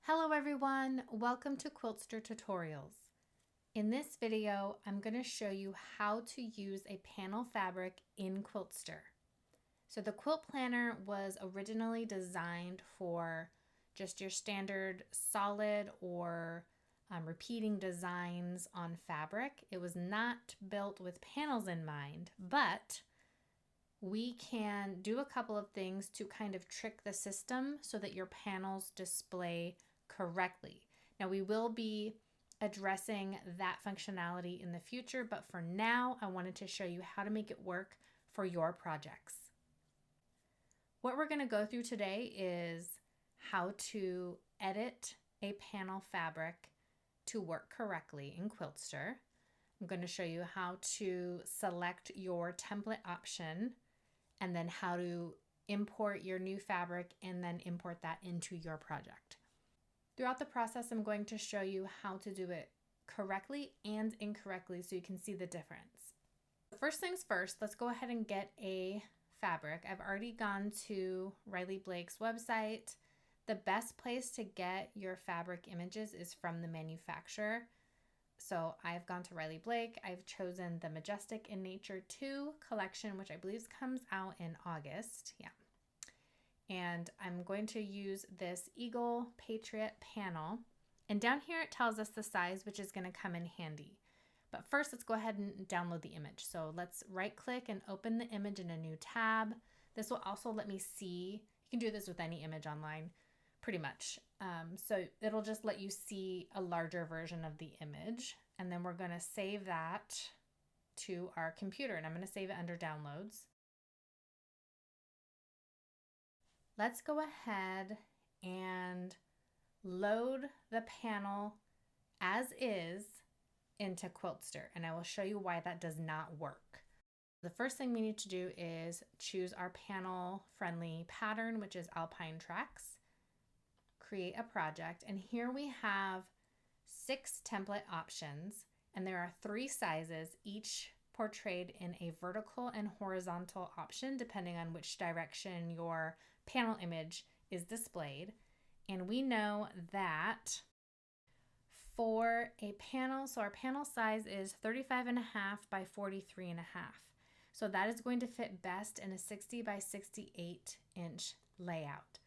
Hello everyone, welcome to Quiltster Tutorials. In this video, I'm going to show you how to use a panel fabric in Quiltster. So the Quilt Planner was originally designed for just your standard solid or repeating designs on fabric. It was not built with panels in mind, but we can do a couple of things to kind of trick the system so that your panels display correctly. Now we will be addressing that functionality in the future, but for now I wanted to show you how to make it work for your projects. What we're going to go through today is how to edit a panel fabric to work correctly in Quiltster. I'm going to show you how to select your template option and then how to import your new fabric and then import that into your project. Throughout the process, I'm going to show you how to do it correctly and incorrectly so you can see the difference. First things first, let's go ahead and get a fabric. I've already gone to Riley Blake's website. The best place to get your fabric images is from the manufacturer. So I've gone to Riley Blake. I've chosen the Majestic in Nature 2 collection, which I believe comes out in August. Yeah. And I'm going to use this Eagle Patriot panel. And down here it tells us the size, which is going to come in handy. But first, let's go ahead and download the image. So let's right click and open the image in a new tab. This will also let me see, you can do this with any image online, pretty much. So it'll just let you see a larger version of the image. And then we're going to save that to our computer. And I'm going to save it under downloads. Let's go ahead and load the panel as is into Quiltster, and I will show you why that does not work. The first thing we need to do is choose our panel friendly pattern, which is Alpine Tracks. Create a project, and here we have 6 template options, and there are 3 sizes, each portrayed in a vertical and horizontal option depending on which direction your panel image is displayed. And we know that for a panel, so our panel size is 35.5 by 43.5. So that is going to fit best in a 60 by 68 inch layout.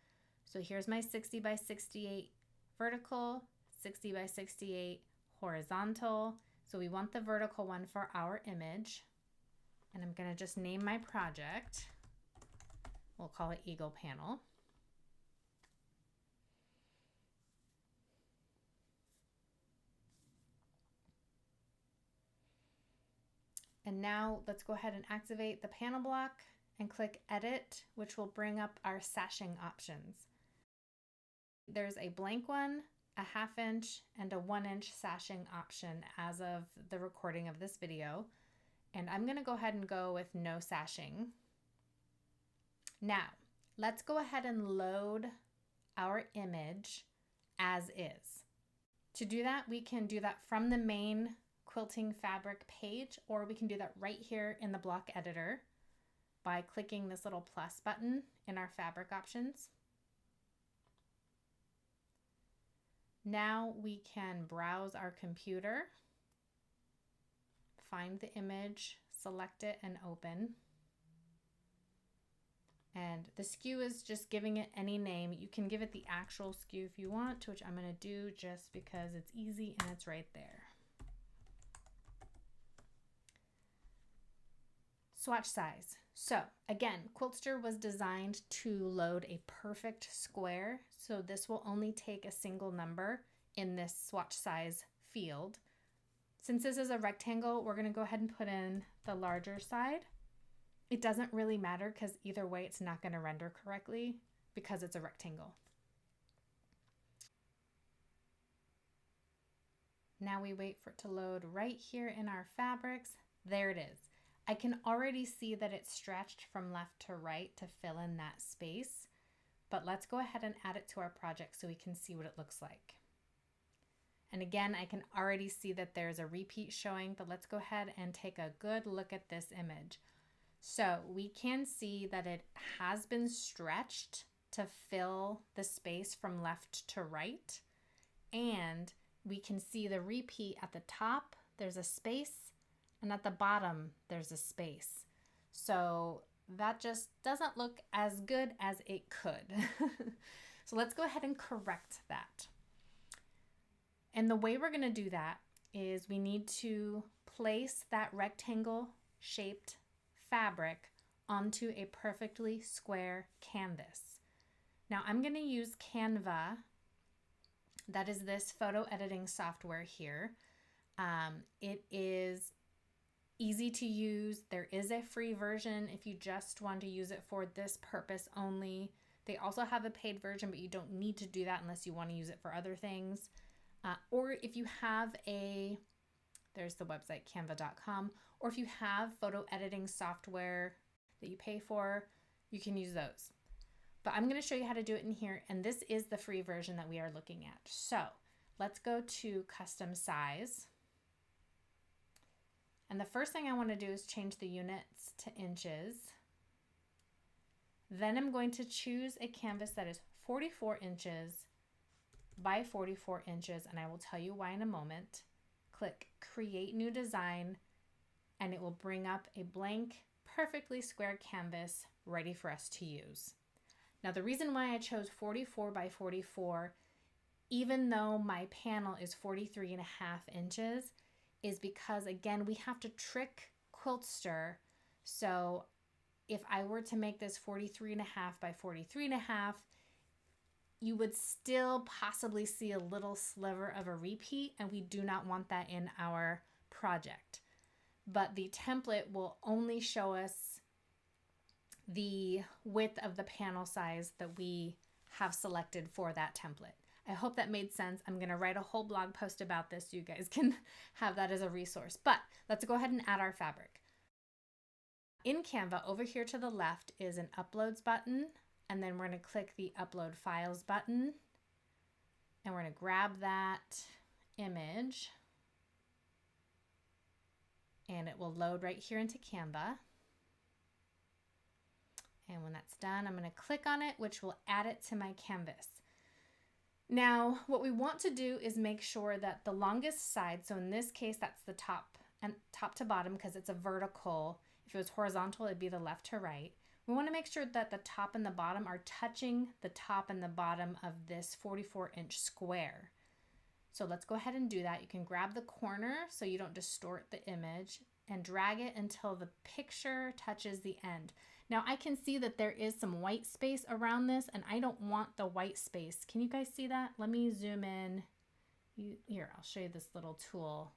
So here's my 60 by 68 vertical, 60 by 68 horizontal. So we want the vertical one for our image. And I'm going to just name my project. We'll call it Eagle Panel. And now let's go ahead and activate the panel block and click Edit, which will bring up our sashing options. There's a blank one, a 1/2 inch, and a 1 inch sashing option as of the recording of this video. And I'm going to go ahead and go with no sashing. Now, let's go ahead and load our image as is. To do that, we can do that from the main quilting fabric page, or we can do that right here in the block editor by clicking this little plus button in our fabric options. Now we can browse our computer, find the image, select it, and open. And the SKU is just giving it any name. You can give it the actual SKU if you want, which I'm going to do just because it's easy and it's right there. Swatch size. So again, Quiltster was designed to load a perfect square. So this will only take a single number in this swatch size field. Since this is a rectangle, we're going to go ahead and put in the larger side. It doesn't really matter because either way it's not going to render correctly because it's a rectangle. Now we wait for it to load right here in our fabrics. There it is. I can already see that it's stretched from left to right to fill in that space, but let's go ahead and add it to our project so we can see what it looks like. And again, I can already see that there's a repeat showing, but let's go ahead and take a good look at this image. So we can see that it has been stretched to fill the space from left to right. and we can see the repeat at the top, there's a space, and at the bottom, there's a space. So that just doesn't look as good as it could. So let's go ahead and correct that. And the way we're gonna do that is we need to place that rectangle shaped fabric onto a perfectly square canvas. Now I'm gonna use Canva. That is this photo editing software here. It is easy to use. There is a free version if you just want to use it for this purpose only. They also have a paid version, but you don't need to do that unless you want to use it for other things. Or if you have there's the website canva.com, or if you have photo editing software that you pay for, you can use those. But I'm going to show you how to do it in here, and this is the free version that we are looking at. So let's go to custom size. And the first thing I want to do is change the units to inches. Then I'm going to choose a canvas that is 44 inches by 44 inches, and I will tell you why in a moment. Click Create New Design, and it will bring up a blank, perfectly square canvas ready for us to use. Now, the reason why I chose 44 by 44, even though my panel is 43.5 inches, is because, again, we have to trick Quiltster. So if I were to make this 43.5 by 43.5, you would still possibly see a little sliver of a repeat, and we do not want that in our project. But the template will only show us the width of the panel size that we have selected for that template. I hope that made sense. I'm going to write a whole blog post about this so you guys can have that as a resource. But let's go ahead and add our fabric. In Canva, over here to the left is an Uploads button, and then we're going to click the Upload Files button, and we're going to grab that image, and it will load right here into Canva. And when that's done, I'm going to click on it, which will add it to my canvas. Now, what we want to do is make sure that the longest side, so in this case, that's the top and top to bottom because it's a vertical. If it was horizontal, it'd be the left to right. We want to make sure that the top and the bottom are touching the top and the bottom of this 44-inch square. So let's go ahead and do that. You can grab the corner so you don't distort the image and drag it until the picture touches the end. Now I can see that there is some white space around this, and I don't want the white space. Can you guys see that? Let me zoom in. Here, I'll show you this little tool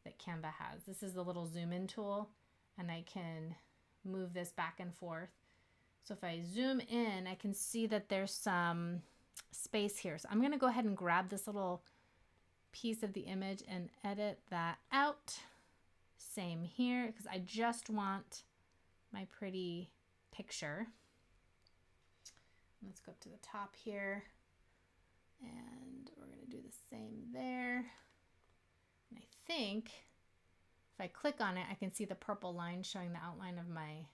that Canva has. This is the little zoom in tool, and I can move this back and forth. So if I zoom in, I can see that there's some space here. So I'm going to go ahead and grab this little piece of the image and edit that out. Same here, because I just want my pretty picture. Let's go up to the top here, and we're going to do the same there. And I think if I click on it, I can see the purple line showing the outline of my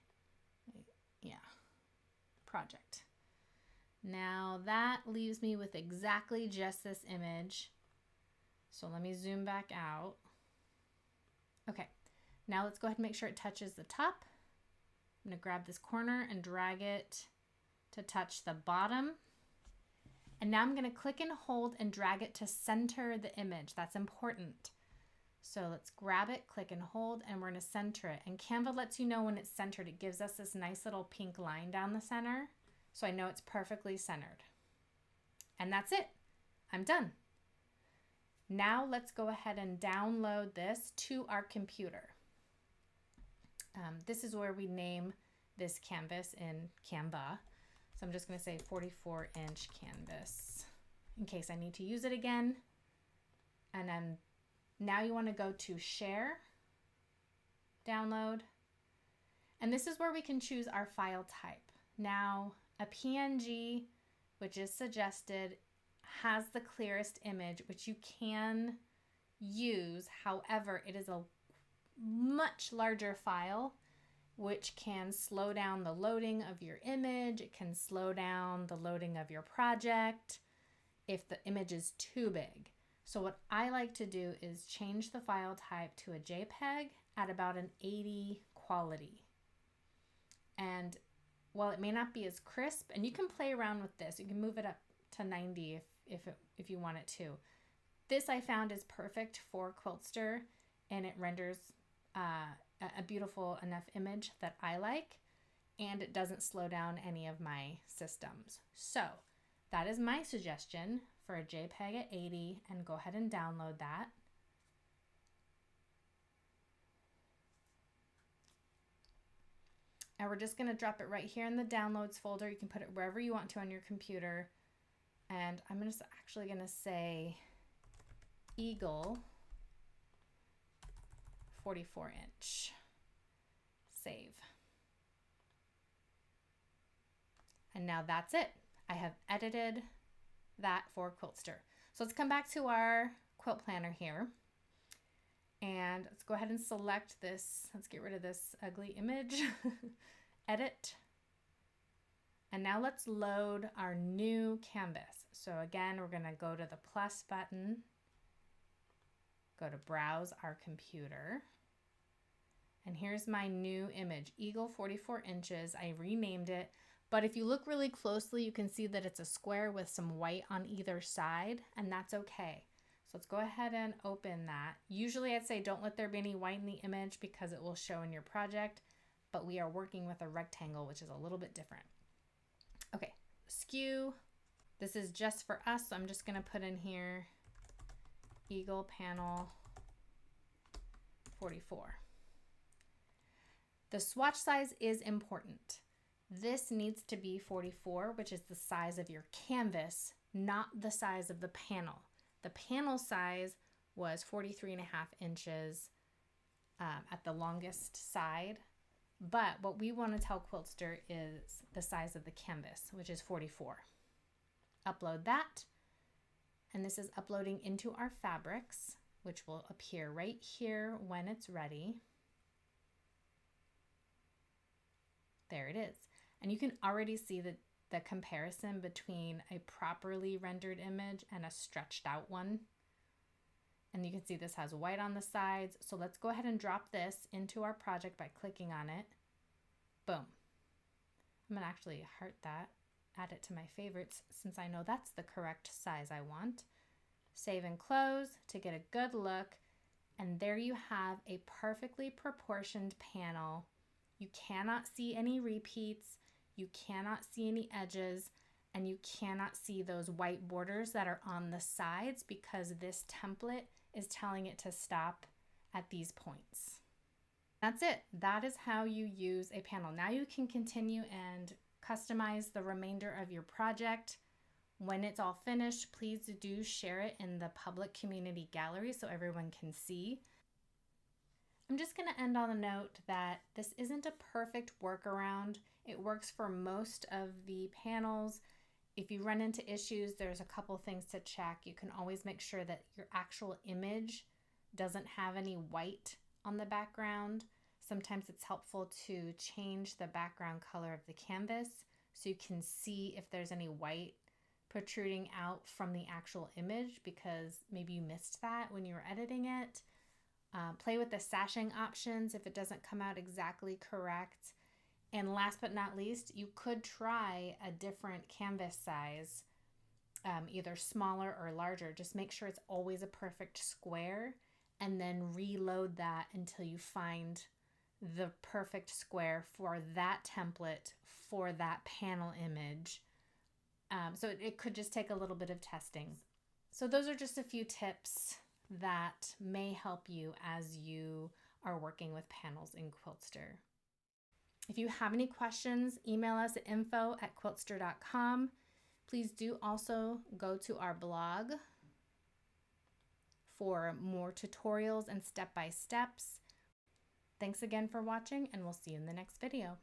project. Now that leaves me with exactly just this image. So let me zoom back out. Okay, now let's go ahead and make sure it touches the top. I'm going to grab this corner and drag it to touch the bottom. And now I'm going to click and hold and drag it to center the image. That's important. So let's grab it, click and hold, and we're going to center it. And Canva lets you know when it's centered. It gives us this nice little pink line down the center. So I know it's perfectly centered. And that's it. I'm done. Now let's go ahead and download this to our computer. This is where we name this canvas in Canva. So I'm just going to say 44-inch canvas in case I need to use it again. And then now you want to go to Share, Download. And this is where we can choose our file type. Now, a PNG, which is suggested, has the clearest image, which you can use. However, it is a much larger file, which can slow down the loading of your image. It can slow down the loading of your project if the image is too big. So what I like to do is change the file type to a JPEG at about an 80 quality. And while it may not be as crisp, and you can play around with this, you can move it up to 90 if you want it to. This I found is perfect for Quiltster, and it renders a beautiful enough image that I like, and it doesn't slow down any of my systems. So that is my suggestion for a JPEG at 80, and go ahead and download that. And we're just going to drop it right here in the downloads folder. You can put it wherever you want to on your computer. And I'm just actually going to say Eagle 44 inch. Save. And now that's it. I have edited that for Quiltster. So let's come back to our quilt planner here. And let's go ahead and select this. Let's get rid of this ugly image. Edit. And now let's load our new canvas. So again, we're going to go to the plus button, go to browse our computer. And here's my new image, Eagle 44 inches. I renamed it, but if you look really closely, you can see that it's a square with some white on either side, and that's okay. So let's go ahead and open that. Usually I'd say don't let there be any white in the image because it will show in your project, but we are working with a rectangle, which is a little bit different. Okay, skew. This is just for us, so I'm just gonna put in here Eagle panel 44. The swatch size is important. This needs to be 44, which is the size of your canvas, not the size of the panel. The panel size was 43.5 inches at the longest side, but what we want to tell Quiltster is the size of the canvas, which is 44. Upload that, and this is uploading into our fabrics, which will appear right here when it's ready. There it is. And you can already see the comparison between a properly rendered image and a stretched out one. And you can see this has white on the sides. So let's go ahead and drop this into our project by clicking on it. Boom. I'm gonna actually heart that, add it to my favorites since I know that's the correct size I want. Save and close to get a good look. And there you have a perfectly proportioned panel. You cannot see any repeats, you cannot see any edges, and you cannot see those white borders that are on the sides because this template is telling it to stop at these points. That's it. That is how you use a panel. Now you can continue and customize the remainder of your project. When it's all finished, please do share it in the public community gallery so everyone can see. I'm just going to end on a note that this isn't a perfect workaround. It works for most of the panels. If you run into issues, there's a couple things to check. You can always make sure that your actual image doesn't have any white on the background. Sometimes it's helpful to change the background color of the canvas so you can see if there's any white protruding out from the actual image because maybe you missed that when you were editing it. Play with the sashing options if it doesn't come out exactly correct. And last but not least, you could try a different canvas size, either smaller or larger. Just make sure it's always a perfect square and then reload that until you find the perfect square for that template for that panel image. So it could just take a little bit of testing. So those are just a few tips that may help you as you are working with panels in Quiltster. If you have any questions, email us at info@quiltster.com. Please do also go to our blog for more tutorials and step-by-steps. Thanks again for watching, and we'll see you in the next video.